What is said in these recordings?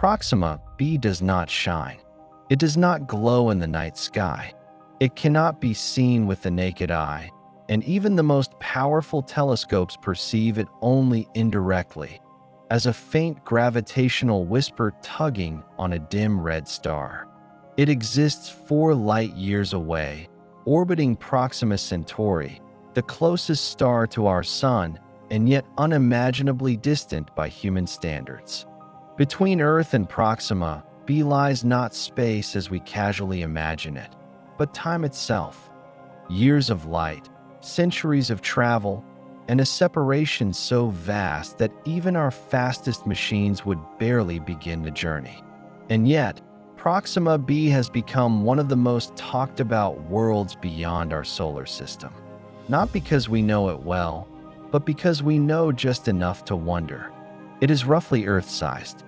Proxima b does not shine. It does not glow in the night sky. It cannot be seen with the naked eye, and even the most powerful telescopes perceive it only indirectly, as a faint gravitational whisper tugging on a dim red star. It exists 4 light-years away, orbiting Proxima Centauri, the closest star to our Sun, and yet unimaginably distant by human standards. Between Earth and Proxima b lies not space as we casually imagine it, but time itself. Years of light, centuries of travel, and a separation so vast that even our fastest machines would barely begin the journey. And yet, Proxima b has become one of the most talked about worlds beyond our solar system. Not because we know it well, but because we know just enough to wonder. It is roughly Earth-sized.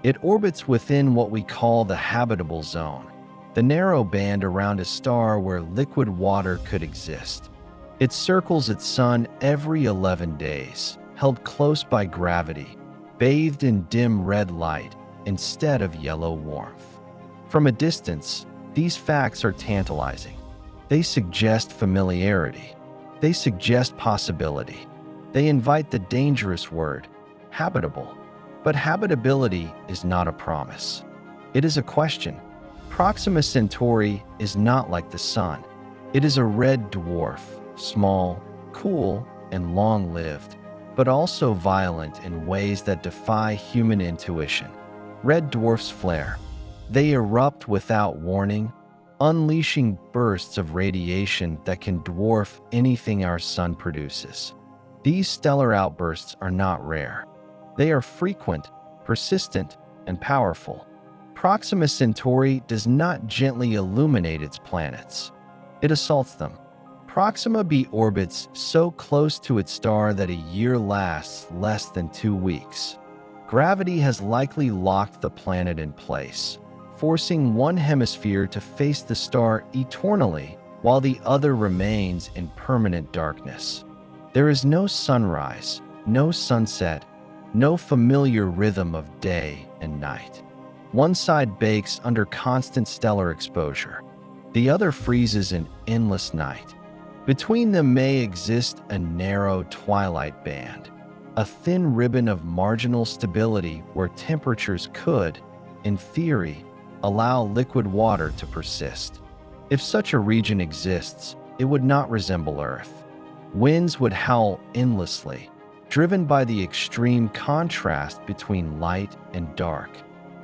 It orbits within what we call the habitable zone, the narrow band around a star where liquid water could exist. It circles its sun every 11 days, held close by gravity, bathed in dim red light instead of yellow warmth. From a distance, these facts are tantalizing. They suggest familiarity. They suggest possibility. They invite the dangerous word, habitable. But habitability is not a promise. It is a question. Proxima Centauri is not like the Sun. It is a red dwarf, small, cool, and long-lived, but also violent in ways that defy human intuition. Red dwarfs flare. They erupt without warning, unleashing bursts of radiation that can dwarf anything our Sun produces. These stellar outbursts are not rare. They are frequent, persistent, and powerful. Proxima Centauri does not gently illuminate its planets. It assaults them. Proxima b orbits so close to its star that a year lasts less than 2 weeks. Gravity has likely locked the planet in place, forcing one hemisphere to face the star eternally while the other remains in permanent darkness. There is no sunrise, no sunset, no familiar rhythm of day and night. One side bakes under constant stellar exposure. The other freezes in endless night. Between them may exist a narrow twilight band, a thin ribbon of marginal stability where temperatures could, in theory, allow liquid water to persist. If such a region exists, it would not resemble Earth. Winds would howl endlessly, driven by the extreme contrast between light and dark.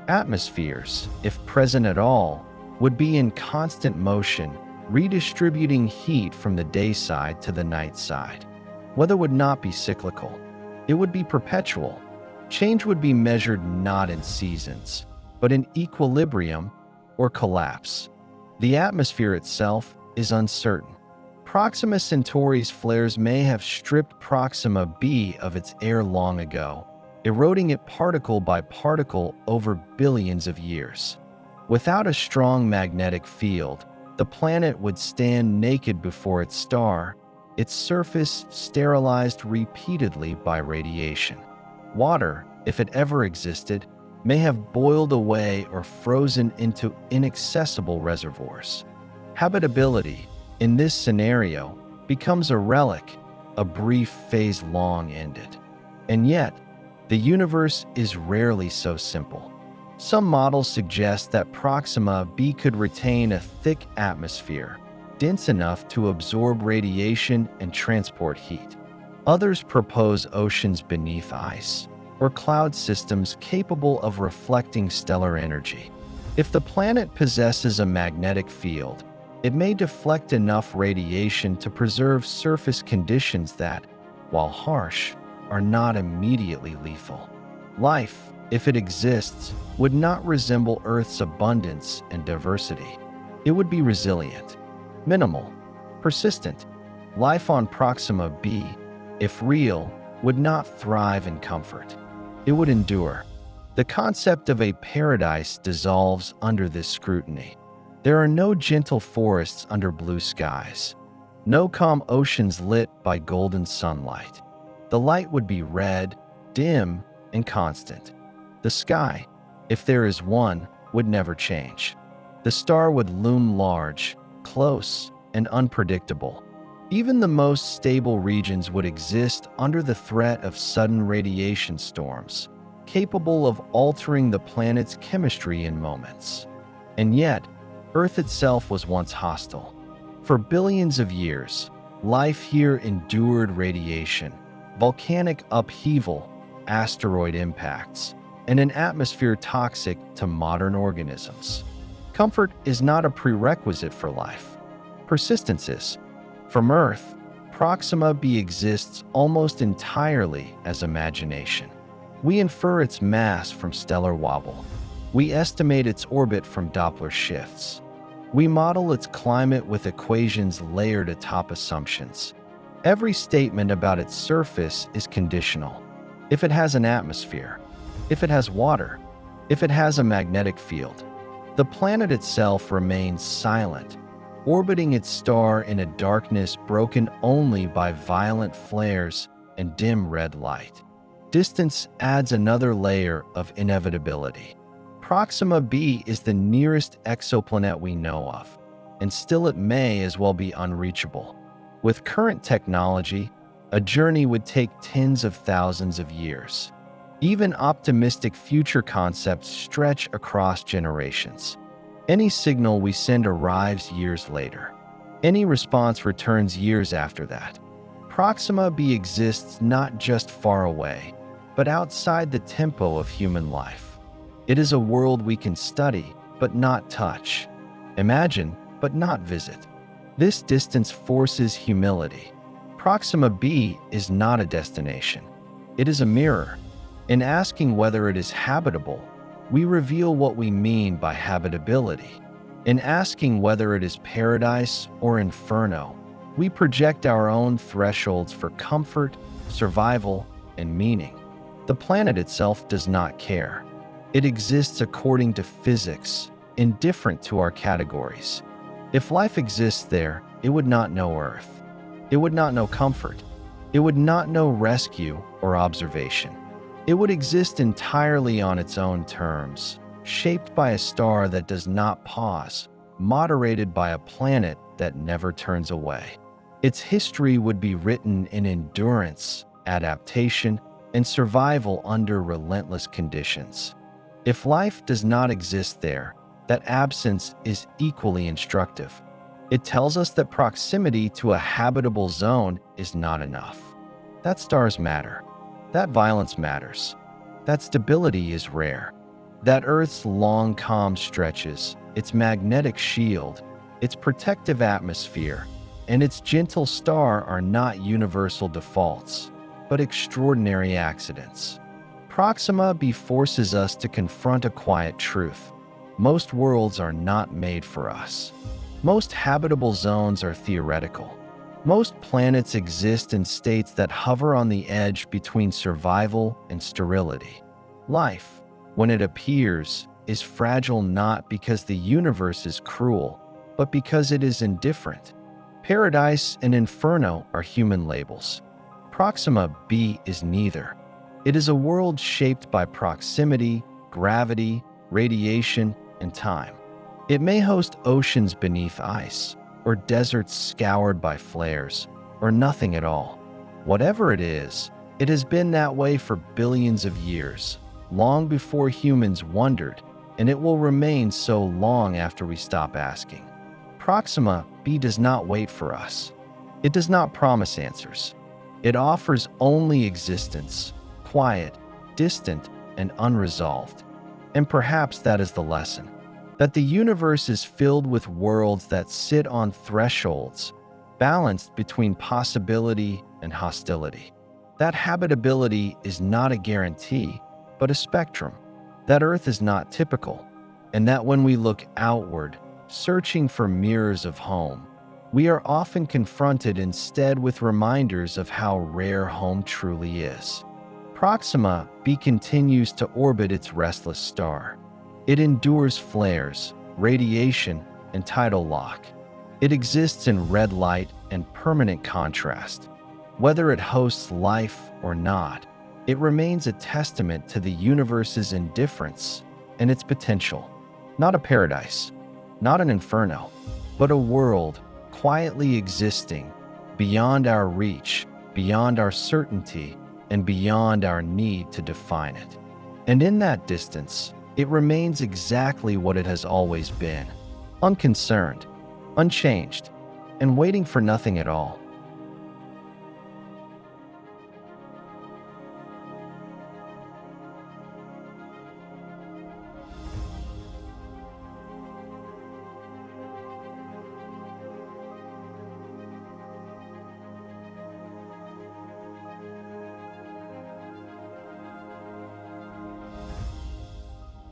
Atmospheres, if present at all, would be in constant motion, redistributing heat from the day side to the night side. Weather would not be cyclical. It would be perpetual. Change would be measured not in seasons, but in equilibrium or collapse. The atmosphere itself is uncertain. Proxima Centauri's flares may have stripped Proxima b of its air long ago, eroding it particle by particle over billions of years. Without a strong magnetic field, the planet would stand naked before its star, its surface sterilized repeatedly by radiation. Water, if it ever existed, may have boiled away or frozen into inaccessible reservoirs. Habitability, in this scenario, becomes a relic, a brief phase long ended. And yet, the universe is rarely so simple. Some models suggest that Proxima b could retain a thick atmosphere, dense enough to absorb radiation and transport heat. Others propose oceans beneath ice, or cloud systems capable of reflecting stellar energy. If the planet possesses a magnetic field, it may deflect enough radiation to preserve surface conditions that, while harsh, are not immediately lethal. Life, if it exists, would not resemble Earth's abundance and diversity. It would be resilient, minimal, persistent. Life on Proxima b, if real, would not thrive in comfort. It would endure. The concept of a paradise dissolves under this scrutiny. There are no gentle forests under blue skies, no calm oceans lit by golden sunlight. The light would be red, dim, and constant. The sky, if there is one, would never change. The star would loom large, close, and unpredictable. Even the most stable regions would exist under the threat of sudden radiation storms, capable of altering the planet's chemistry in moments. And yet, Earth itself was once hostile. For billions of years, life here endured radiation, volcanic upheaval, asteroid impacts, and an atmosphere toxic to modern organisms. Comfort is not a prerequisite for life. Persistence is. From Earth, Proxima b exists almost entirely as imagination. We infer its mass from stellar wobble. We estimate its orbit from Doppler shifts. We model its climate with equations layered atop assumptions. Every statement about its surface is conditional. If it has an atmosphere, if it has water, if it has a magnetic field. The planet itself remains silent, orbiting its star in a darkness broken only by violent flares and dim red light. Distance adds another layer of inevitability. Proxima b is the nearest exoplanet we know of, and still it may as well be unreachable. With current technology, a journey would take tens of thousands of years. Even optimistic future concepts stretch across generations. Any signal we send arrives years later. Any response returns years after that. Proxima b exists not just far away, but outside the tempo of human life. It is a world we can study, but not touch. Imagine, but not visit. This distance forces humility. Proxima b is not a destination. It is a mirror. In asking whether it is habitable, we reveal what we mean by habitability. In asking whether it is paradise or inferno, we project our own thresholds for comfort, survival, and meaning. The planet itself does not care. It exists according to physics, indifferent to our categories. If life exists there, it would not know Earth. It would not know comfort. It would not know rescue or observation. It would exist entirely on its own terms, shaped by a star that does not pause, moderated by a planet that never turns away. Its history would be written in endurance, adaptation, and survival under relentless conditions. If life does not exist there, that absence is equally instructive. It tells us that proximity to a habitable zone is not enough. That stars matter. That violence matters. That stability is rare. That Earth's long calm stretches, its magnetic shield, its protective atmosphere, and its gentle star are not universal defaults, but extraordinary accidents. Proxima b forces us to confront a quiet truth. Most worlds are not made for us. Most habitable zones are theoretical. Most planets exist in states that hover on the edge between survival and sterility. Life, when it appears, is fragile not because the universe is cruel, but because it is indifferent. Paradise and inferno are human labels. Proxima b is neither. It is a world shaped by proximity, gravity, radiation, and time. It may host oceans beneath ice, or deserts scoured by flares, or nothing at all. Whatever it has been that way for billions of years, long before humans wondered, and it will remain so long after we stop asking. Proxima b does not wait for us. It does not promise answers. It offers only existence, quiet, distant, and unresolved. And perhaps that is the lesson. That the universe is filled with worlds that sit on thresholds, balanced between possibility and hostility. That habitability is not a guarantee, but a spectrum. That Earth is not typical, and that when we look outward, searching for mirrors of home, we are often confronted instead with reminders of how rare home truly is. Proxima b continues to orbit its restless star. It endures flares, radiation, and tidal lock. It exists in red light and permanent contrast. Whether it hosts life or not, it remains a testament to the universe's indifference and its potential. Not a paradise, not an inferno, but a world quietly existing beyond our reach, beyond our certainty, and beyond our need to define it. And in that distance, it remains exactly what it has always been, unconcerned, unchanged, and waiting for nothing at all.